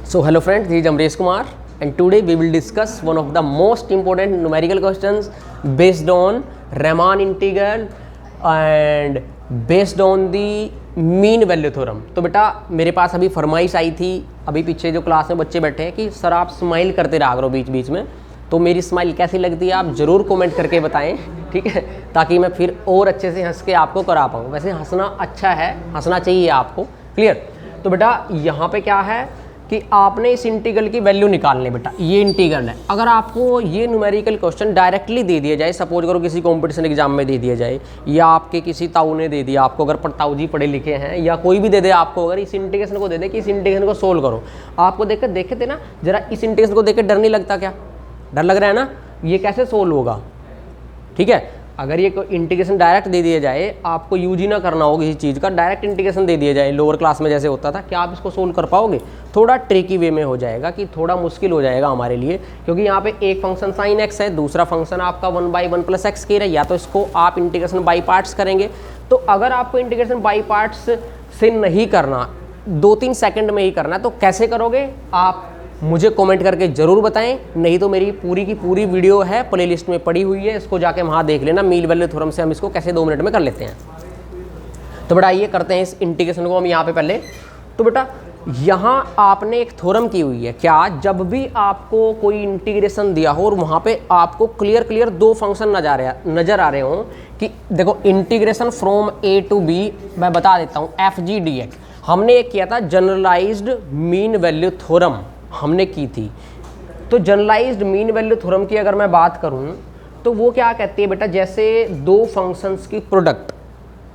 So hello friends, this is Amresh Kumar and today we will discuss one of the most important numerical questions based on Riemann integral and based on the mean value theorem. तो बेटा मेरे पास अभी फरमाइश आई थी, अभी पीछे जो class में बच्चे बैठे हैं कि सर आप स्माइल करते रहा करो बीच बीच में, तो मेरी स्माइल कैसी लगती है आप ज़रूर कमेंट करके बताएं, ठीक है, ताकि मैं फिर और अच्छे से हंस के आपको करा पाऊँ। वैसे हंसना अच्छा है, हंसना चाहिए आपको, क्लियर। तो बेटा यहाँ पे क्या है कि आपने इस इंटीग्रल की वैल्यू निकालनी। बेटा ये इंटीग्रल है, अगर आपको ये न्यूमेरिकल क्वेश्चन डायरेक्टली दे दिया जाए, सपोज करो किसी कंपटीशन एग्जाम में दे दिया जाए या आपके किसी ताऊ ने दे दिया आपको, अगर ताऊ जी पढ़े लिखे हैं या कोई भी दे दे आपको, अगर इस इंटीग्रेशन को दे दे कि इस इंटीग्रेशन को सोल्व करो, आपको देखे थे ना, जरा इस इंटीग्रेशन को देख के डर नहीं लगता क्या? डर लग रहा है ना, ये कैसे सोल्व होगा, ठीक है। अगर ये इंटीग्रेशन डायरेक्ट दे दिया जाए, आपको यूज ही ना करना हो किसी चीज़ का, डायरेक्ट इंटीग्रेशन दे दिया जाए लोअर क्लास में जैसे होता था, क्या आप इसको सोल्व कर पाओगे? थोड़ा ट्रिकी वे में हो जाएगा, कि थोड़ा मुश्किल हो जाएगा हमारे लिए, क्योंकि यहाँ पे एक फंक्शन साइन एक्स है, दूसरा फंक्शन आपका 1/1 + x² है, या तो इसको आप इंटीग्रेशन बाई पार्ट्स करेंगे। तो अगर आपको इंटीग्रेशन बाई पार्ट्स से नहीं करना, 2-3 सेकंड में ही करना है, तो कैसे करोगे आप मुझे कमेंट करके ज़रूर बताएं, नहीं तो मेरी पूरी की पूरी वीडियो है प्लेलिस्ट में पड़ी हुई है, इसको जाके वहाँ देख लेना। मीन वैल्यू थ्योरम से हम इसको कैसे 2 मिनट में कर लेते हैं। तो बेटा ये करते हैं इस इंटीग्रेशन को हम यहाँ पे पहले। तो बेटा यहाँ आपने एक थ्योरम की हुई है, क्या जब भी आपको कोई इंटीग्रेशन दिया हो और वहाँ पे आपको क्लियर 2 फंक्शन नज़र आ रहे हों, कि देखो integration from a to b, मैं बता देता हूँ f(g) dx, हमने एक किया था जनरलाइज्ड मीन वैल्यू थ्योरम हमने की थी। तो जनरलाइज्ड मीन वैल्यू थ्योरम की अगर मैं बात करूं तो वो क्या कहती है बेटा, जैसे 2 फंक्शंस की प्रोडक्ट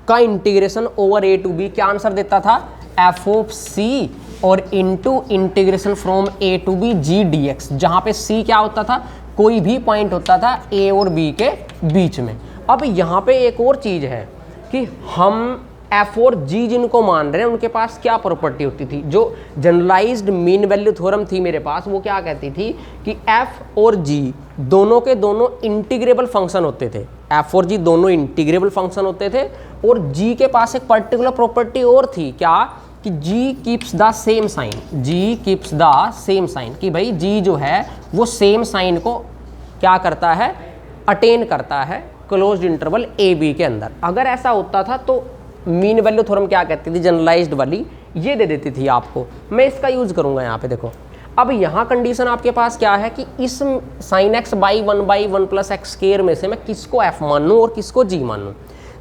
का integration over a to b, क्या आंसर देता था? f(c) और into integration from a to b g dx, जहां पे c क्या होता था? कोई भी पॉइंट होता था a और b के बीच में। अब यहाँ पे एक और चीज़ है कि हम f और g जिनको मान रहे हैं उनके पास क्या प्रॉपर्टी होती थी। जो जनरलाइज्ड मीन वैल्यू थ्योरम थी मेरे पास, वो क्या कहती थी कि f और g दोनों के दोनों इंटीग्रेबल फंक्शन होते थे। f और g दोनों इंटीग्रेबल फंक्शन होते थे, और g के पास एक पर्टिकुलर प्रॉपर्टी और थी, क्या? कि g keeps the same sign, g keeps the same sign, कि भाई g जो है वो सेम साइन को क्या करता है? अटेन करता है क्लोज्ड इंटरवल a b के अंदर। अगर ऐसा होता था तो मीन वैल्यू थ्योरम क्या कहती थी, जनरलाइज्ड वाली, ये दे देती थी आपको। मैं इसका यूज करूंगा यहाँ पे, देखो अब यहाँ कंडीशन आपके पास क्या है कि इस sin x बाई 1/1 + x² में से मैं किसको f मान लूँ और किसको g मान लूँ।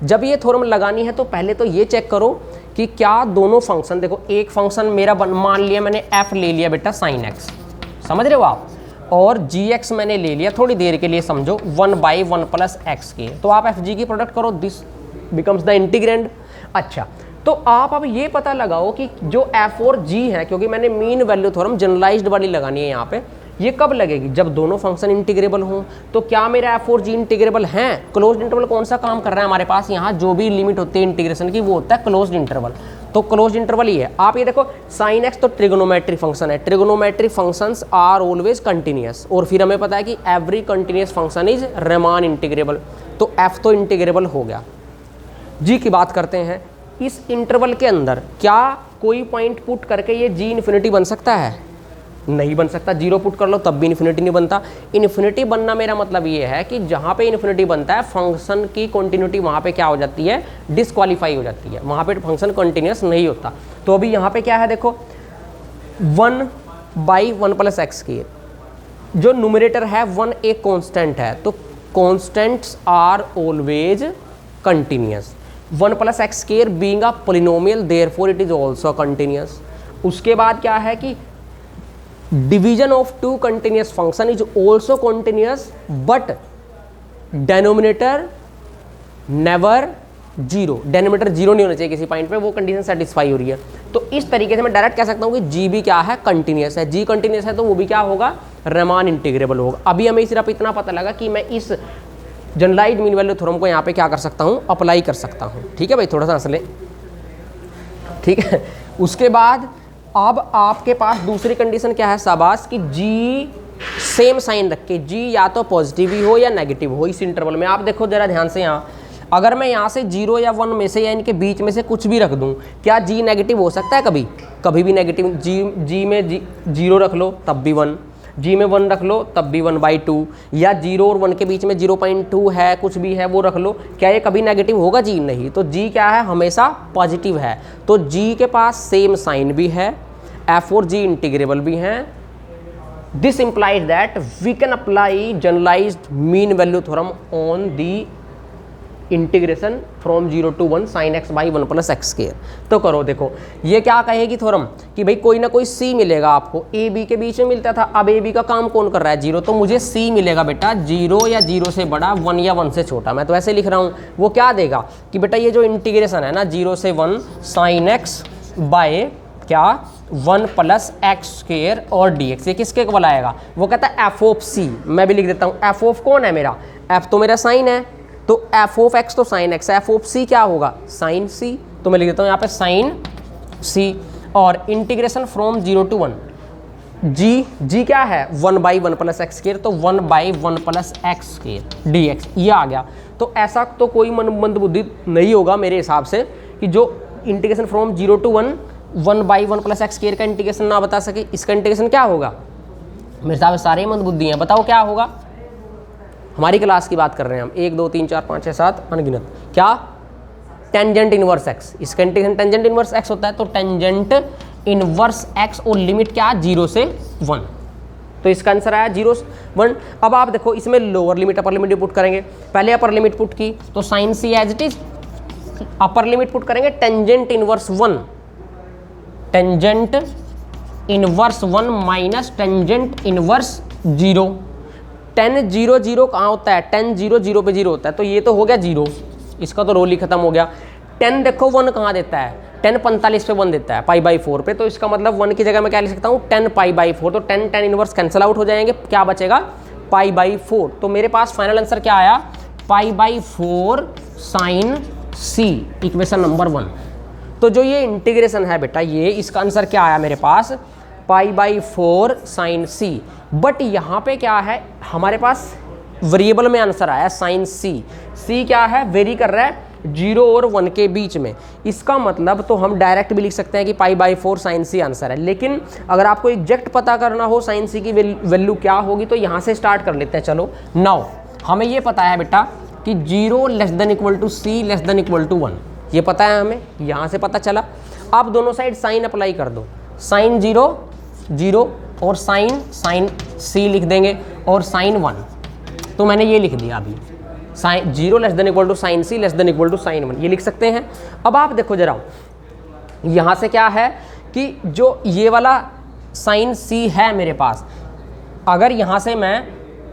जब ये थ्योरम लगानी है तो पहले तो ये चेक करो कि क्या दोनों फंक्शन, देखो एक फंक्शन मेरा मान लिया मैंने, f ले लिया बेटा sin x, समझ रहे हो आप, और gx मैंने ले लिया, थोड़ी देर के लिए समझो 1/1 + x², तो आप fg की प्रोडक्ट करो, दिस बिकम्स द इंटीग्रेंड। अच्छा, तो आप अब ये पता लगाओ कि जो f और g है, क्योंकि मैंने मीन वैल्यू थ्योरम जनरलाइज्ड वाली लगानी है यहाँ पे, ये कब लगेगी? जब दोनों फंक्शन इंटीग्रेबल हों। तो क्या मेरा f और g इंटीग्रेबल हैं? क्लोज्ड इंटरवल कौन सा काम कर रहा है हमारे पास यहाँ? जो भी लिमिट होती है इंटीग्रेशन की वो होता है क्लोज्ड इंटरवल। तो क्लोज्ड इंटरवल ही है। आप ये देखो sin x तो ट्रिगोनोमेट्रिक फंक्शन है, trigonometric functions are always continuous, और फिर हमें पता है कि every continuous function is Riemann integrable. तो f तो इंटीग्रेबल हो गया। g की बात करते हैं, इस इंटरवल के अंदर क्या कोई पॉइंट पुट करके ये g इन्फिनिटी बन सकता है? नहीं बन सकता। 0 पुट कर लो तब भी इन्फिनिटी नहीं बनता। इन्फिनिटी बनना मेरा मतलब ये है कि जहाँ पे इन्फिनिटी बनता है फंक्शन की कंटिन्यूटी वहाँ पे क्या हो जाती है? डिस्क्वालीफाई हो जाती है, वहाँ पे फंक्शन कंटिन्यूअस नहीं होता। तो अभी यहाँ पे क्या है, देखो 1/1 + x², जो न्यूमरेटर है 1 एक कॉन्स्टेंट है, तो constants are always continuous. 1 + x² being a polynomial, therefore it is also continuous. उसके बाद क्या है कि division of 2 continuous function is also continuous, but denominator never 0, denominator 0 नहीं होना चाहिए किसी पॉइंट पे, वो कंडीशन सेटिस्फाई हो रही है। तो इस तरीके से मैं डायरेक्ट कह सकता हूँ कि g भी क्या है? कंटिन्यूअस है। g कंटिन्यूअस है तो वो भी क्या होगा? रीमान इंटीग्रेबल होगा। अभी हमें सिर्फ इतना पता लगा कि मैं इस जनरलाइज्ड मीन वैल्यू थ्योरम को यहाँ पे क्या कर सकता हूँ? अप्लाई कर सकता हूँ, ठीक है भाई, थोड़ा सा हंस ले, ठीक है। उसके बाद अब आपके पास दूसरी कंडीशन क्या है शाबाश, कि g सेम साइन रख के, g या तो पॉजिटिव ही हो या नेगेटिव हो इस इंटरवल में। आप देखो जरा ध्यान से यहाँ, अगर मैं यहाँ से 0 या 1 में से या इनके बीच में से कुछ भी रख दूँ, क्या g नेगेटिव हो सकता है कभी? कभी भी नेगेटिव। g में 0 रख लो तब भी 1, g में 1 रख लो तब भी 1/2, या 0 और 1 के बीच में 0.2 है, कुछ भी है वो रख लो, क्या ये कभी नेगेटिव होगा? g नहीं। तो g क्या है? हमेशा पॉजिटिव है। तो g के पास सेम साइन भी है, f और g इंटीग्रेबल भी हैं। This implies that we can apply generalized mean value theorem on the integration from 0 to 1 sin x by 1 plus x square। तो करो, देखो ये क्या कहेगी थ्योरम कि भाई कोई ना कोई c मिलेगा आपको, a b के बीच में मिलता था, अब a b का काम कौन कर रहा है? 0, तो मुझे c मिलेगा बेटा 0 या 0 से बड़ा, 1 या 1 से छोटा। मैं तो ऐसे लिख रहा हूँ। वो क्या देगा कि बेटा ये जो इंटीग्रेशन है ना 0 से 1 sin x by क्या 1 प्लस एक्स स्क्वायर और dx, ये किसके इक्वल आएगा? वो कहता है f ऑफ c। मैं भी लिख देता हूँ, f ऑफ कौन है मेरा? f तो मेरा साइन है, तो f ऑफ x तो sine x, f of c क्या होगा? Sine c। तो मैं लिख देता हूँ यहाँ पे साइन c। और इंटीग्रेशन फ्रॉम 0 to 1 g क्या है? 1/1 प्लस एक्स स्क्वायर, तो 1/1 प्लस एक्स स्क्वायर dx ये आ गया। तो ऐसा तो कोई मंदबुद्धि नहीं होगा मेरे हिसाब से कि जो integration from 0 to 1 1/1 plus x square का इंटीग्रेशन ना बता सके। इसका इंटीग्रेशन क्या होगा? मेरे हिसाब से सारे मंदबुद्धि हैं। बताओ क्या होगा? हमारी क्लास की बात कर रहे हैं हम, 1 2 3 4 5 6 7 अनगिनत। क्या? Tangent inverse x. इसका इंटीग्रेशन टेंजेंट इनवर्स एक्स होता है, तो टेंजेंट इनवर्स एक्स और लिमिट क्या? 0 से 1। तो इसका आंसर आया 0 1। अब आप देखो इसमें lower limit upper limit put करेंगे। पहले अपर लिमिट पुट की तो sine C as it is, upper limit put करेंगे tangent inverse 1, tangent inverse 1 minus tangent inverse 0। 10 0 0 कहाँ होता है? 10 0 0 पे 0 होता है, तो ये तो हो गया 0, इसका तो रोल ही खत्म हो गया। 10 देखो 1 कहाँ देता है? 10 45 पे 1 देता है π/4 पे, तो इसका मतलब 1 की जगह मैं क्या लिख सकता हूँ? 10 π/4। तो 10 10 इनवर्स कैंसिल आउट हो जाएंगे, क्या बचेगा? π/4। तो मेरे पास फाइनल आंसर क्या आया? π/4 साइन c, इक्वेशन नंबर 1। तो जो ये इंटीग्रेशन है बेटा, ये इसका आंसर क्या आया मेरे पास? π/4 साइन c। बट यहाँ पे क्या है हमारे पास? वेरिएबल में आंसर आया साइन c। c क्या है? वेरी कर रहा है 0 और 1 के बीच में। इसका मतलब तो हम डायरेक्ट भी लिख सकते हैं कि π/4 साइन c आंसर है, लेकिन अगर आपको एग्जैक्ट पता करना हो साइन c की वैल्यू क्या होगी तो यहाँ से स्टार्ट कर लेते हैं। चलो नाउ हमें ये पता है बेटा कि 0 <= c <= 1, ये पता है हमें, यहाँ से पता चला। अब दोनों साइड साइन अप्लाई कर दो, साइन 0 0 और साइन c लिख देंगे और साइन 1, तो मैंने ये लिख दिया अभी, साइन 0 <= साइन c <= साइन 1, ये लिख सकते हैं। अब आप देखो जरा, यहाँ से क्या है कि जो ये वाला साइन c है मेरे पास, अगर यहाँ से मैं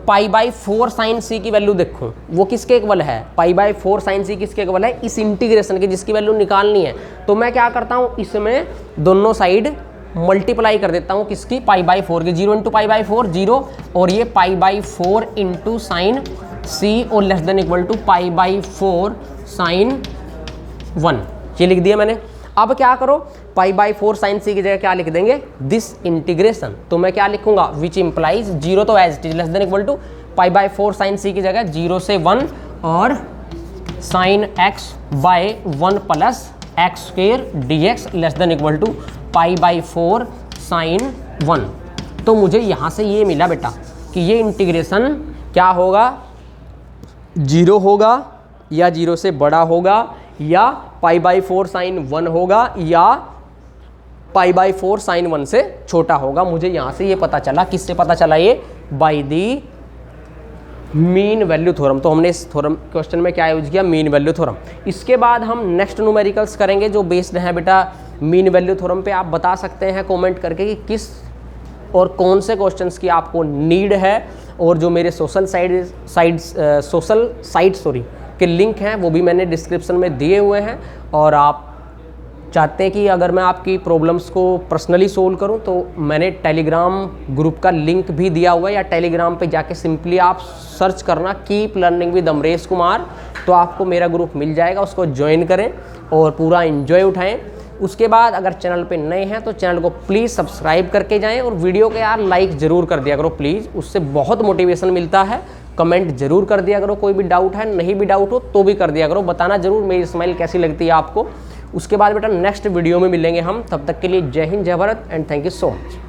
π/4 साइन c की वैल्यू देखूँ, वो किसके इक्वल है? π/4 साइन c किसके इक्वल है? इस इंटीग्रेशन की, जिसकी वैल्यू निकालनी है। तो मैं क्या करता हूँ, इसमें दोनों साइड मल्टीप्लाई कर देता हूँ किसकी? π/4 की। 0 × π/4 0, और ये π/4 × साइन c और <= π/4 साइन 1, ये लिख दिया मैंने। अब क्या करो, π/4 साइन c की जगह क्या लिख देंगे? This integration. तो मैं क्या लिखूंगा? विच इम्प्लाइज 0 तो as it is <= π/4 sine c की जगह 0 से 1 और sine x by 1 plus x square dx <= π/4 sine 1। तो मुझे यहाँ से ये मिला बेटा कि ये इंटीग्रेशन क्या होगा? 0 होगा या 0 से बड़ा होगा, या π/4 साइन 1 होगा, या π/4 साइन 1 से छोटा होगा। मुझे यहाँ से ये पता चला, किससे पता चला? ये by the mean value theorem. तो हमने इस थ्योरम क्वेश्चन में क्या यूज किया? Mean value theorem. इसके बाद हम नेक्स्ट न्यूमेरिकल्स करेंगे जो बेस्ड हैं बेटा मीन वैल्यू थ्योरम पे। आप बता सकते हैं कमेंट करके कि किस और कौन से क्वेश्चंस की आपको नीड है, और जो मेरे सोशल साइट्स के लिंक हैं वो भी मैंने डिस्क्रिप्शन में दिए हुए हैं। और आप चाहते हैं कि अगर मैं आपकी प्रॉब्लम्स को पर्सनली सोल्व करूं, तो मैंने टेलीग्राम ग्रुप का लिंक भी दिया हुआ है, या टेलीग्राम पे जाके सिंपली आप सर्च करना keep learning with Amresh Kumar, तो आपको मेरा ग्रुप मिल जाएगा। उसको ज्वाइन करें और पूरा एंजॉय उठाएं। उसके बाद अगर चैनल पे नए हैं तो चैनल को प्लीज़ सब्सक्राइब करके जाएं, और वीडियो को यार लाइक ज़रूर कर दिया करो प्लीज़, उससे बहुत मोटिवेशन मिलता है। कमेंट जरूर कर दिया करो, कोई भी डाउट है, नहीं भी डाउट हो तो भी कर दिया करो, बताना जरूर मेरी स्माइल कैसी लगती है आपको। उसके बाद बेटा नेक्स्ट वीडियो में मिलेंगे हम, तब तक के लिए जय हिंद जय Bharat and thank you so much.